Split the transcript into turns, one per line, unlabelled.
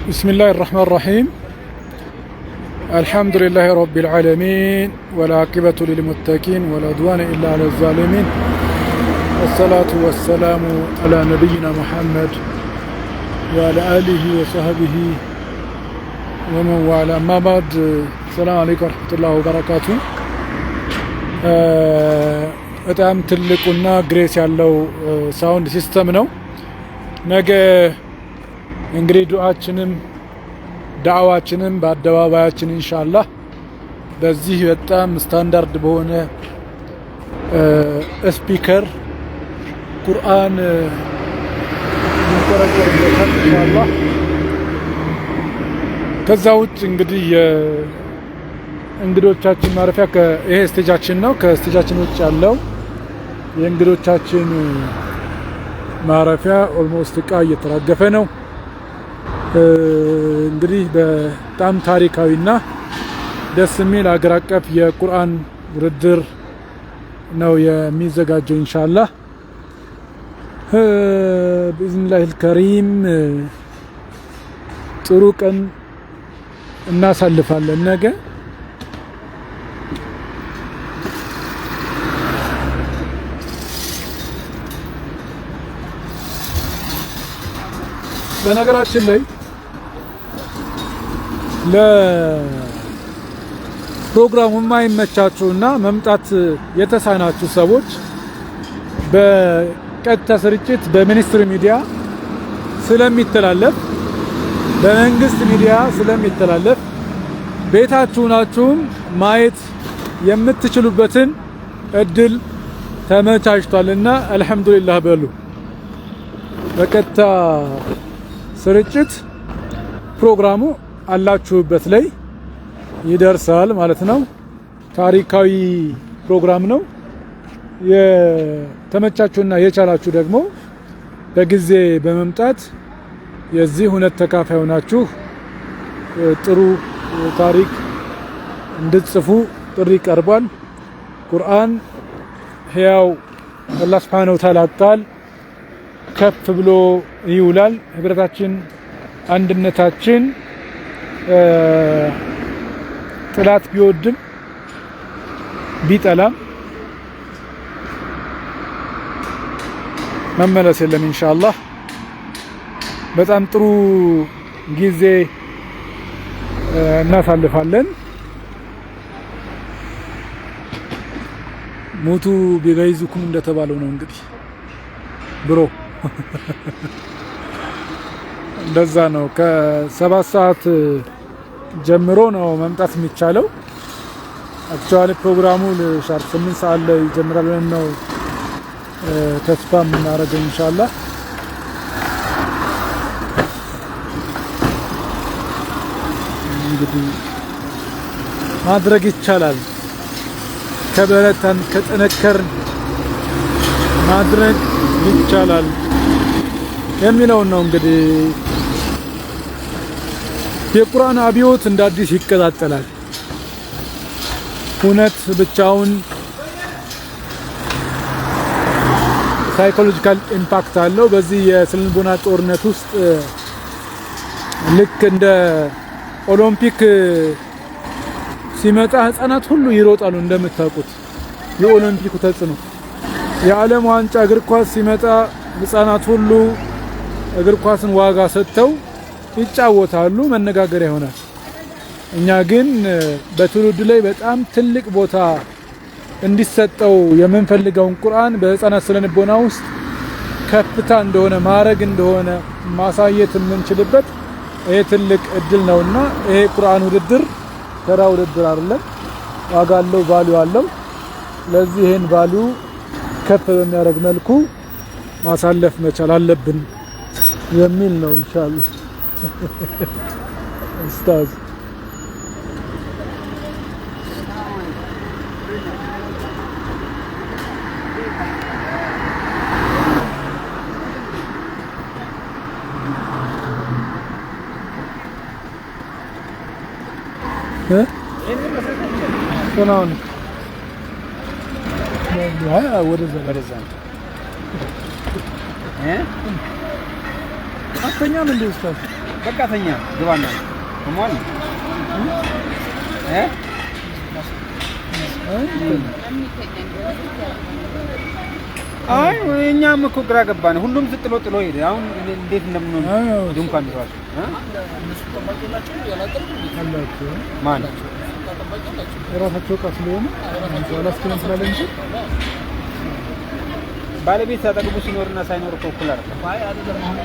بسم الله الرحمن الرحيم. الحمد لله رب العالمين والعاقبة للمتقين ولا عدوان إلا على الظالمين والصلاة والسلام على نبينا محمد وعلى آله وصحبه ومن والاه. أما بعد، السلام عليكم ورحمة الله وبركاته. በጣም ትልቁና ግሬስ ያለው ሳውንድ ሲስተም ነው። ነገ እንግዲህ ዱዓችንም ዳዕዋችንም በአደባባያችን ኢንሻአላህ በዚህ በጣም ስታንዳርድ በሆነ ስፒከር ቁርአን ይቆረቆርበታል ኢንሻአላህ። ከዛ ውጭ እንግዲህ እንግዶቻችን ማረፊያ ይሄ ስቴጃችን ነው። ከስቴጃችን ውጭ ያለው የእንግዶቻችን ማረፊያ ኦልሞስት እቃ እየተራገፈ ነው። እንግዲህ በጣም ታሪካዊና ደስ የሚል አገር አቀፍ የቁርአን ውድድር ነው የሚዘጋጀው ኢንሻአላህ ቢኢዝኒላሂል ከሪም። ጥሩ ቀን እናሳልፋለን ነገ። በነገራችን ላይ ለፕሮግራሙ የማይመቻችሁና መምጣት የተሳናችሁ ሰዎች በቀጥታ ስርጭት በሚኒስትሪ ሚዲያ ስለሚተላለፍ በመንግስት ሚዲያ ስለሚተላለፍ ቤታችሁ ናችሁም ማየት የምትችሉበትን እድል ተመቻችቷልና አልহামዱሊላህ በሉ። በቀጥታ ስርጭት ፕሮግራሙ አላችሁበት ላይ ይደርሳል ማለት ነው። ታሪካዊ ፕሮግራም ነው። የተመቻችሁና የቻላችሁ ደግሞ በጊዜ በመምጣት የዚህ ሁነት ተካፋይ ሆናችሁ ጥሩ ታሪክ እንድትጽፉ ጥሪ ቀርቧል። ቁርአን ሕያው አላህ Subhanahu Wa Ta'ala ቃል ከፍ ብሎ ይውላል። ህብረታችን አንድነታችን ጥላት ቢወድም ቢጠላም መመለስ የለም ኢንሻአላህ። በጣም ጥሩ ጊዜ እናሳልፋለን። ሙቱ ቢገይዙኩም እንደተባለው ነው እንግዲህ ብሮ እንደዛ ነው። ከ7 ሰዓት ጀምሮ ነው መምጣት የሚቻለው። አክቹአሊ ፕሮግራሙ ሻርፕ 8 ሰዓት ላይ ይጀምራል ብለን ነው ተስፋ የምናደርገው ኢንሻአላህ። እንግዲህ ማድረግ ይቻላል። ከበረታን ከጠነከርን ማድረግ ይቻላል የሚለው ነው። እንግዲህ የቁርአን አብዮት እንደ አዲስ ይቀጣጠላል። እውነት ብቻውን ሳይኮሎጂካል ኢምፓክት አለው። በዚህ የስነልቦና ጦርነት ውስጥ ልክ እንደ ኦሎምፒክ ሲመጣ ህፃናት ሁሉ ይሮጣሉ እንደምታውቁት የኦሎምፒኩ ተጽዕኖ። የዓለም ዋንጫ እግር ኳስ ሲመጣ ህፃናት ሁሉ እግር ኳስን ዋጋ ሰጥተው ይጫወታሉ፣ መነጋገሪያ ይሆናል። እኛ ግን በትውልድ ላይ በጣም ትልቅ ቦታ እንዲሰጠው የምንፈልገውን ቁርአን በህፃናት ስለልቦና ውስጥ ከፍታ እንደሆነ ማረግ እንደሆነ ማሳየት የምንችልበት ይሄ ትልቅ እድል ነውና ይሄ ቁርአን ውድድር ተራ ውድድር አይደለም። ዋጋ አለው፣ ቫልዩ አለው። ለዚህ ይሄን ቫልዩ ከፍ በሚያደርግ መልኩ ማሳለፍ መቻል አለብን የሚል ነው ኢንሻአላህ። ኡስታዝ ሰላም ወደዛ አስተኛም እንደ ኡስታዝ
በቃ ተኛ ግባና ቆሟል አይ እኛም እኮ ግራ ገባን ሁሉም ጥሎ ሄደ አሁን እንዴት እንደምንሆን ድንኳን ይዟል ማን
የራሳቸው ዕቃ ስለሆነ አላስከለም ስላለ እንጂ
ባለቤት አጠገቡ ሲኖርና ሳይኖር እኮ እኩል አይደለም አይ አይደለም አሁን